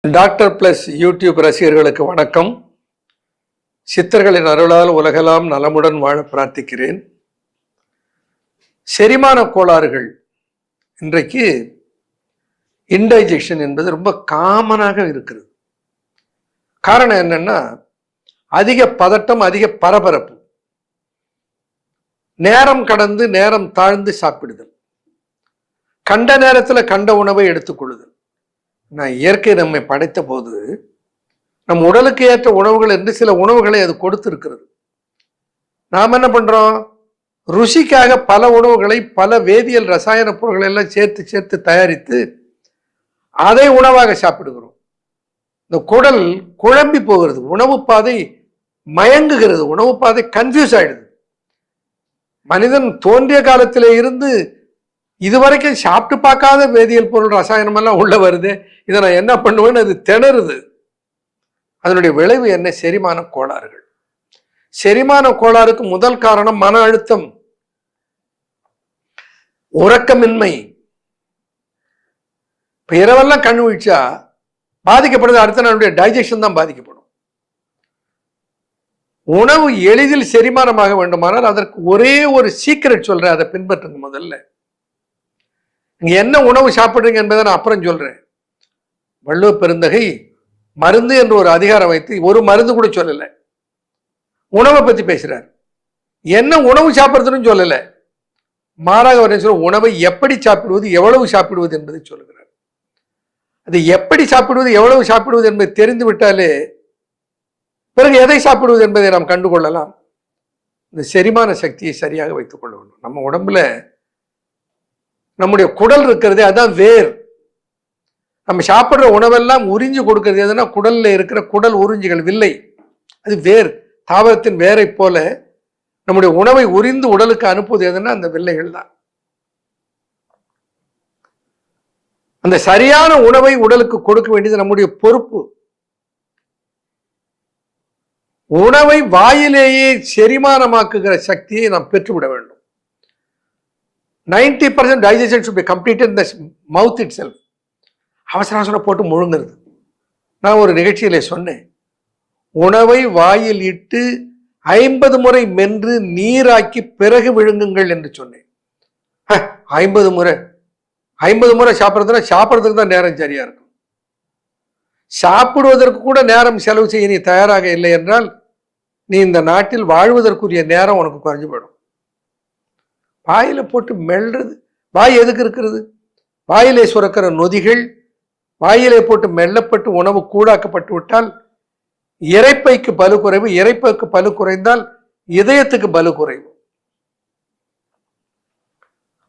Doctor plus YouTube ரசிகர்களுக்கு வணக்கம். சித்தர்களின் அருளால் உலகெல்லாம் நலமுடன் வாழ பிரார்த்திக்கிறேன். செரிமான கோளாறுகள் இன்றைக்கு இன்டைஜெக்ஷன் என்பது ரொம்ப காமனாக இருக்கிறது. காரணம் என்னன்னா, அதிக பதட்டம், அதிக பரபரப்பு, நேரம் கடந்து நேரம் தாழ்ந்து சாப்பிடுதல், கண்ட நேரத்தில் கண்ட உணவை எடுத்துக்கொள்ளுதல். நான் இயற்கை நம்மை படைத்த போது நம் உடலுக்கு ஏற்ற உணவுகள் என்று சில உணவுகளை அது கொடுத்திருக்கிறது. நாம் என்ன பண்றோம்? ருசிக்காக பல உணவுகளை, பல வேதியியல் ரசாயன பொருட்களை எல்லாம் சேர்த்து சேர்த்து தயாரித்து அதை உணவாக சாப்பிடுகிறோம். இந்த குடல் குழம்பி போகிறது, உணவு பாதை மயங்குகிறது, உணவு பாதை கன்ஃபியூஸ் ஆயிடுது. மனிதன் தோன்றிய காலத்திலே இருந்து இதுவரைக்கும் சாப்பிட்டு பார்க்காத வேதியியல் பொருள், ரசாயனம் எல்லாம் உள்ள வருது. இதை நான் என்ன பண்ணுவேன்னு அது திணறுது. அதனுடைய விளைவு என்ன? செரிமான கோளாறுகள். செரிமான கோளாறுக்கு முதல் காரணம் மன அழுத்தம், உறக்கமின்மை. இப்ப இரவெல்லாம் கண்ணு விழிச்சா பாதிக்கப்படுது, அடுத்த நாளுடைய டைஜஷன் தான் பாதிக்கப்படும். உணவு எளிதில் செரிமானமாக வேண்டுமானால் அதற்கு ஒரே ஒரு சீக்ரெட் சொல்றேன், அதை பின்பற்றுங்க. முதல்ல நீங்க என்ன உணவு சாப்பிடுறீங்க என்பதை நான் அப்புறம் சொல்றேன். வள்ளுவ பெருந்தகை மருந்து என்று ஒரு அதிகாரம் வைத்து ஒரு மருந்து கூட சொல்லலை, உணவை பத்தி பேசுறார். என்ன உணவு சாப்பிடுறதுன்னு சொல்லலை, மாறாக அவர் சொல்ற உணவை எப்படி சாப்பிடுவது, எவ்வளவு சாப்பிடுவது என்பதை சொல்லுகிறார். அது எப்படி சாப்பிடுவது, எவ்வளவு சாப்பிடுவது என்பதை தெரிந்து விட்டாலே பிறகு எதை சாப்பிடுவது என்பதை நாம் கண்டுகொள்ளலாம். இந்த செரிமான சக்தியை சரியாக வைத்துக் கொள்ள வேண்டும். நம்ம உடம்புல நம்முடைய குடல் இருக்கிறதே, அதான் வேர். நம்ம சாப்பிட்ற உணவெல்லாம் உறிஞ்சு கொடுக்கிறது எதுனா குடல்ல இருக்கிற குடல் உறிஞ்சிகள், வில்லை. அது வேர். தாவரத்தின் வேரை போல நம்முடைய உணவை உறிந்து உடலுக்கு அனுப்புவது எதுனா அந்த வில்லைகள் தான். அந்த சரியான உணவை உடலுக்கு கொடுக்க வேண்டியது நம்முடைய பொறுப்பு. உணவை வாயிலேயே செரிமானமாக்குகிற சக்தியை நாம் பெற்றுவிட வேண்டும். 90% digestion should be completed in the mouth itself. அவசர அவசரம் போட்டு முழுங்குறது. நான் ஒரு நிகழ்ச்சியில சொன்னேன், உணவை வாயில் இட்டு 50 முறை மென்று நீராக்கி பிறகு விழுங்குங்கள் என்று சொன்னேன். 50 முறை சாப்பிட்றதுனா சாப்பிட்றதுக்கு தான் நேரம் சரியா இருக்கும். சாப்பிடுவதற்கு கூட நேரம் செலவு செய்ய நீ தயாராக இல்லை என்றால் நீ இந்த நாட்டில் வாழ்வதற்குரிய நேரம் உனக்கு குறைஞ்சு போயிடும். வாயில போட்டு மெல்றது. வாய் எதுக்கு இருக்கிறது? வாயிலே சுரக்கிற நொதிகள் வாயிலே போட்டு மெல்லப்பட்டு உணவு கூடாக்கப்பட்டு விட்டால் இரைப்பைக்கு பலு குறைவு, இரைப்பைக்கு பலு குறைந்தால் இதயத்துக்கு பலு குறைவு.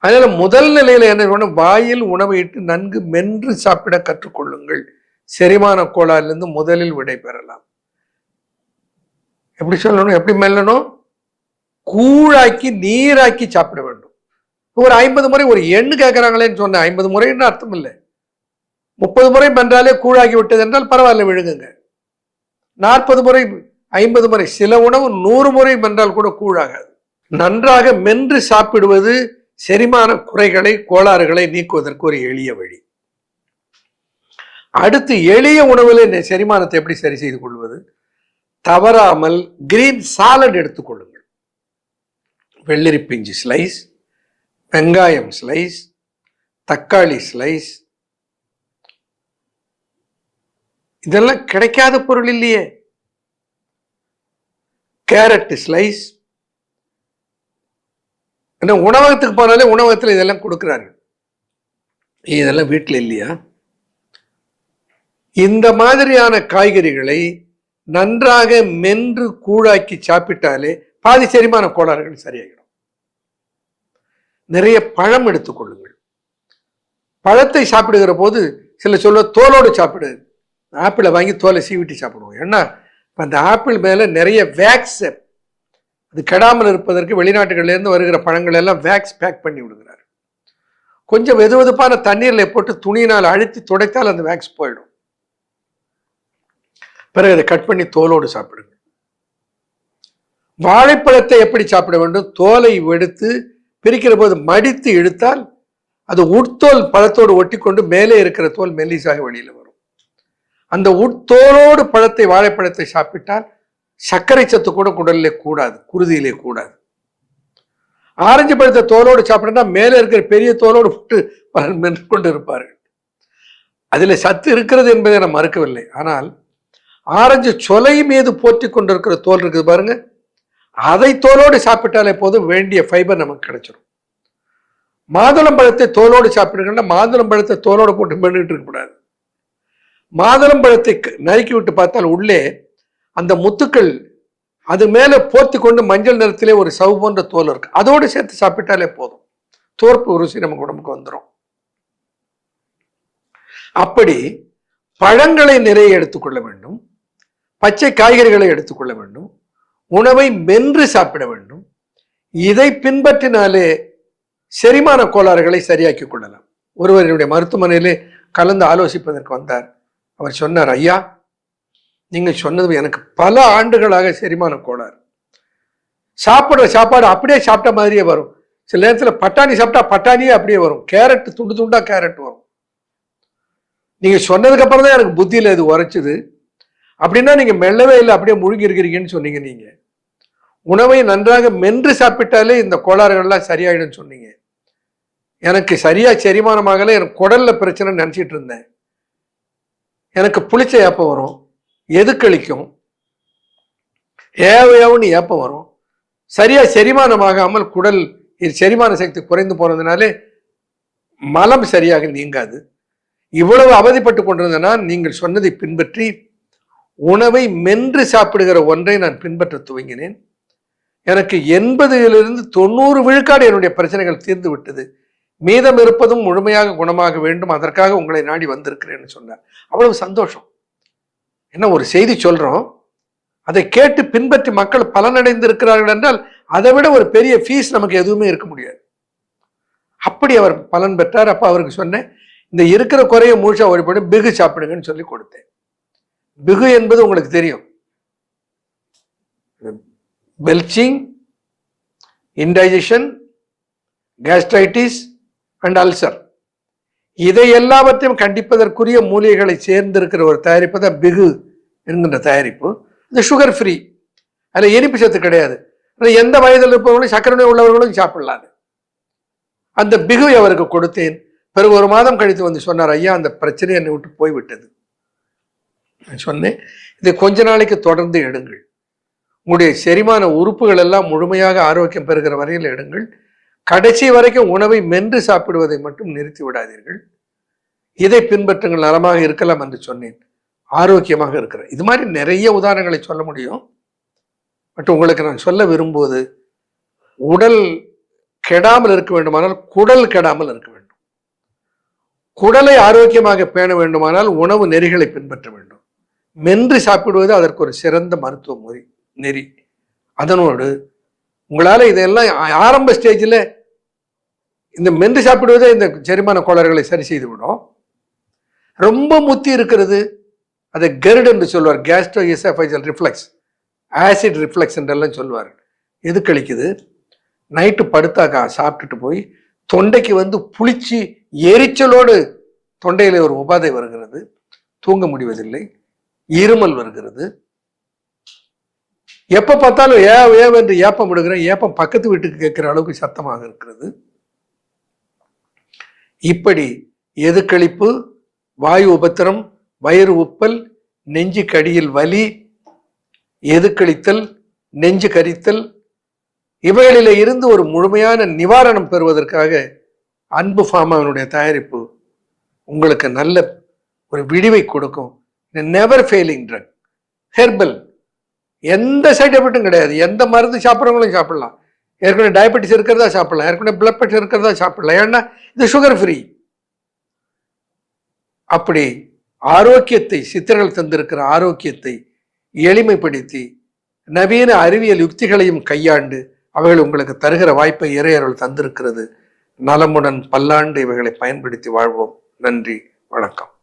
அதனால முதல் நிலையில என்ன, வாயில் உணவை இட்டு நன்கு மென்று சாப்பிட கற்றுக்கொள்ளுங்கள். செரிமான கோளாறிலிருந்து முதலில் விடை பெறலாம். எப்படி சொல்லணும், எப்படி மெல்லணும்? கூழாக்கி நீராக்கி சாப்பிட வேண்டும். ஒரு 50 முறை ஒரு எண்ணு கேட்கிறாங்களேன்னு சொன்ன 50 முறைன்னு அர்த்தம் இல்லை. 30 முறை மென்றாலே கூழாக்கி விட்டது என்றால் பரவாயில்ல, விழுங்குங்க. 40 முறை, 50 முறை, சில உணவு 100 முறை மென்றால் கூட கூழாகாது. நன்றாக மென்று சாப்பிடுவது செரிமான குறைகளை, கோளாறுகளை நீக்குவதற்கு ஒரு எளிய வழி. அடுத்து எளிய உணவில் செரிமானத்தை எப்படி சரி செய்து கொள்வது? தவறாமல் கிரீன் சாலட் எடுத்துக்கொள்ளுங்கள். வெள்ளரி பிஞ்சு ஸ்லைஸ், வெங்காயம் ஸ்லைஸ், தக்காளி ஸ்லைஸ். இதெல்லாம் கிடைக்காத பொருள் இல்லையே. Carrot slice. உணவகத்துக்கு போனாலே உணவகத்தில் இதெல்லாம் கொடுக்குறாங்க. இதெல்லாம் வீட்டில் இல்லையா? இந்த மாதிரியான காய்கறிகளை நன்றாக மென்று கூழாக்கி சாப்பிட்டாலே பாதி செரிமான கோளாறுகள் சரியாகிடும். நிறைய பழம் எடுத்துக்கொள்ளுங்கள். பழத்தை சாப்பிடுகிற போது சில சொல்ல தோலோடு சாப்பிடு. ஆப்பிளை வாங்கி தோலை சீவிட்டு சாப்பிடுவோம். ஏன்னா அந்த ஆப்பிள் மேல நிறைய வேக்ஸ், அது கெடாமல் இருப்பதற்கு வெளிநாட்டுகள்லேருந்து வருகிற பழங்கள் எல்லாம் வேக்ஸ் பேக் பண்ணி விடுகிறார். கொஞ்சம் வெது வெதுப்பான தண்ணீரில் போட்டு துணியினால் அழுத்தி துடைத்தால் அந்த வேக்ஸ் போயிடும். பிறகு அதை கட் பண்ணி தோலோடு சாப்பிடுங்க. வாழைப்பழத்தை எப்படி சாப்பிட வேண்டும்? தோலை எடுத்து பிரிக்கிற போது மடித்து இழுத்தால் அது உட்தோல் பழத்தோடு ஒட்டி கொண்டு மேலே இருக்கிற தோல் மெல்லிசாக வெளியில வரும். அந்த உட்தோலோடு பழத்தை வாழைப்பழத்தை சாப்பிட்டால் சர்க்கரை சத்து கூட குடலிலே கூடாது, குருதியிலே கூடாது. ஆரஞ்சு பழத்தை தோலோடு சாப்பிட்டா மேலே இருக்கிற பெரிய தோலோடு போட்டு பலன் மென்று கொண்டு இருப்பார்கள். அதில் சத்து இருக்கிறது என்பதை நான் மறுக்கவில்லை. ஆனால் ஆரஞ்சு சொலை மீது போற்றி கொண்டிருக்கிற தோல் இருக்குது பாருங்க, அதை தோலோடு சாப்பிட்டாலே போதும், வேண்டிய ஃபைபர் நமக்கு கிடைச்சிடும். மாதுளம் பழத்தை தோலோடு சாப்பிடுங்கன்னா மாதுளம் பழத்தை தோலோடு போட்டு மென்னுட்டு இருக்கக்கூடாது. மாதுளம் பழத்தை நறுக்கி விட்டு பார்த்தால் உள்ளே அந்த முத்துக்கள் அது மேலே போர்த்தி கொண்டு மஞ்சள் நிறத்திலே ஒரு சவு போன்ற தோல் இருக்கு, அதோடு சேர்த்து சாப்பிட்டாலே போதும், தோற்பு ருசி நமக்கு உடம்புக்கு வந்துடும். அப்படி பழங்களை நிறைய எடுத்துக்கொள்ள வேண்டும், பச்சை காய்கறிகளை எடுத்துக்கொள்ள வேண்டும், உணவை மென்று சாப்பிட வேண்டும். இதை பின்பற்றினாலே செரிமான கோளாறுகளை சரியாக்கி கொள்ளலாம். ஒருவர் என்னுடைய மருத்துவமனையிலே கலந்து ஆலோசிப்பதற்கு வந்தார். அவர் சொன்னார், ஐயா நீங்கள் சொன்னது எனக்கு பல ஆண்டுகளாக செரிமான கோளாறு, சாப்பிட்ற சாப்பாடு அப்படியே சாப்பிட்ட மாதிரியே வரும், சில நேரத்தில் பட்டாணி சாப்பிட்டா பட்டாணியே அப்படியே வரும், கேரட் துண்டு துண்டா கேரட் வரும். நீங்க சொன்னதுக்கு அப்புறம் தான் எனக்கு புத்தியில இது உரைச்சுது. அப்படின்னா நீங்க மெல்லவே இல்லை, அப்படியே முழுங்கி இருக்கிறீங்கன்னு சொன்னீங்க. நீங்க உணவை நன்றாக மென்று சாப்பிட்டாலே இந்த கோளாறுகள்லாம் சரியாயிடும் சொன்னீங்க. எனக்கு சரியா செரிமானமாகல, எனக்கு குடல்ல பிரச்சனை நினைச்சிட்டு இருந்தேன். எனக்கு புளிச்ச ஏப்பம் வரும், எதுக்களிக்கும், ஏவையாவுன்னு ஏப்பம் வரும், சரியா செரிமானமாகாமல் குடல் செரிமான சக்தி குறைந்து போனதுனாலே மலம் சரியாக நீங்காது. இவ்வளவு அவதிப்பட்டு கொண்டிருந்தனா நீங்கள் சொன்னதை பின்பற்றி உணவை மென்று சாப்பிடுகிற ஒன்றை நான் பின்பற்ற துவங்கினேன். எனக்கு 80லிருந்து 90 விழுக்காடு என்னுடைய பிரச்சனைகள் தீர்ந்து விட்டது. மீதம் இருப்பதும் முழுமையாக குணமாக வேண்டும், அதற்காக உங்களை நாடி வந்திருக்கிறேன்னு சொன்னார். அவ்வளவு சந்தோஷம். என்ன ஒரு செய்தி சொல்றோம், அதை கேட்டு பின்பற்றி மக்கள் பலனடைந்து இருக்கிறார்கள் என்றால் அதை விட ஒரு பெரிய ஃபீஸ் நமக்கு எதுவுமே இருக்க முடியாது. அப்படி அவர் பலன் பெற்றார். அப்ப அவருக்கு சொன்னேன், இந்த இருக்கிற குறைய முழுசா ஒழிப்படி பிகு சாப்பிடுங்கன்னு சொல்லி கொடுத்தேன். பிகு என்பது உங்களுக்கு தெரியும், பெல்ச்சிங், இன்டைஜஷன், கேஸ்ட்ரைட்டிஸ் அண்ட் அல்சர், இதை எல்லாவற்றையும் கண்டிப்பதற்குரிய மூலிகைகளை சேர்ந்திருக்கிற ஒரு தயாரிப்பு தான் பிகு என்கின்ற தயாரிப்பு. இது சுகர் ஃப்ரீ, அதில் இனிப்பு சத்து கிடையாது. எந்த வயதில் இருப்பவர்களும் சர்க்கரை நோய் உள்ளவர்களும் சாப்பிடலாது. அந்த பிகு அவருக்கு கொடுத்தேன். பிறகு 1 மாதம் கழித்து வந்து சொன்னார், ஐயா அந்த பிரச்சனை என்னை விட்டு போய்விட்டது. சொன்னேன், இதை கொஞ்ச நாளைக்கு தொடர்ந்து எடுங்கள், உங்களுடைய செரிமான உறுப்புகள் எல்லாம் முழுமையாக ஆரோக்கியம் பெறுகிற வரையில் எடுங்கள், கடைசி வரைக்கும் உணவை மென்று சாப்பிடுவதை மட்டும் நிறுத்தி விடாதீர்கள், இதை பின்பற்றுங்கள், நலமாக இருக்கலாம் என்று சொன்னேன். ஆரோக்கியமாக இருக்கிறேன். இது மாதிரி நிறைய உதாரணங்களை சொல்ல முடியும். பட் உங்களுக்கு நான் சொல்ல விரும்புவது, உடல் கெடாமல் இருக்க வேண்டுமானால் குடல் கெடாமல் இருக்க வேண்டும். குடலை ஆரோக்கியமாக பேண வேண்டுமானால் உணவு நெறிகளை பின்பற்ற வேண்டும். மென்று சாப்பிடுவது அதற்கு ஒரு சிறந்த மருத்துவ நெறி. அதனோடு உங்களால் இதெல்லாம் ஆரம்ப ஸ்டேஜில் இந்த மென்று சாப்பிடுவதே இந்த செரிமான கோளாறுகளை சரி செய்து விடும். ரொம்ப முத்தி இருக்கிறது, அதை கெர்ட் என்று சொல்வார், கேஸ்ட்ரோ எசோஃபேஜியல் ரிஃப்ளெக்ஸ், ஆசிட் ரிஃப்ளெக்ஸ் என்றெல்லாம் சொல்வார். எது கழிக்குது, நைட்டு படுத்தாக்கா சாப்பிட்டுட்டு போய் தொண்டைக்கு வந்து புளிச்சு எரிச்சலோடு தொண்டையில ஒரு உபாதை வருகிறது, தூங்க முடிவதில்லை, இருமல் வருகிறது, எப்ப பார்த்தாலும் ஏவென்று ஏப்பம் விடுகிறேன், ஏப்பம் பக்கத்து வீட்டுக்கு கேட்கிற அளவுக்கு சத்தமாக இருக்கிறது. இப்படி எதுக்களிப்பு, வாயு உபத்திரம், வயிறு உப்பல், நெஞ்சு கடியில் வலி, எதுக்களித்தல், நெஞ்சு கரித்தல், இவைகளில இருந்து ஒரு முழுமையான நிவாரணம் பெறுவதற்காக அன்பு ஃபார்மாவினுடைய தயாரிப்பு உங்களுக்கு நல்ல ஒரு விடிவை கொடுக்கும். நெவர் ஃபெயிலிங் ட்ரக், ஹெர்பல், எந்த சைட் எஃபெக்டும் கிடையாது. எந்த மருந்து சாப்பிட்றவங்களும் சாப்பிடலாம். ஏற்கனவே டயபெட்டிஸ் இருக்கிறதா சாப்பிடலாம், ஏற்கனவே பிளட் ப்ரெஷர் இருக்கிறதா சாப்பிடலாம். ஏன்னா இது சுகர் ஃப்ரீ. அப்படி ஆரோக்கியத்தை, சித்தர்கள் தந்திருக்கிற ஆரோக்கியத்தை எளிமைப்படுத்தி நவீன அறிவியல் யுக்திகளையும் கையாண்டு அவைகள் உங்களுக்கு தருகிற வாய்ப்பை இறையருள் தந்திருக்கிறது. நலமுடன் பல்லாண்டு இவைகளை பயன்படுத்தி வாழ்வோம். நன்றி, வணக்கம்.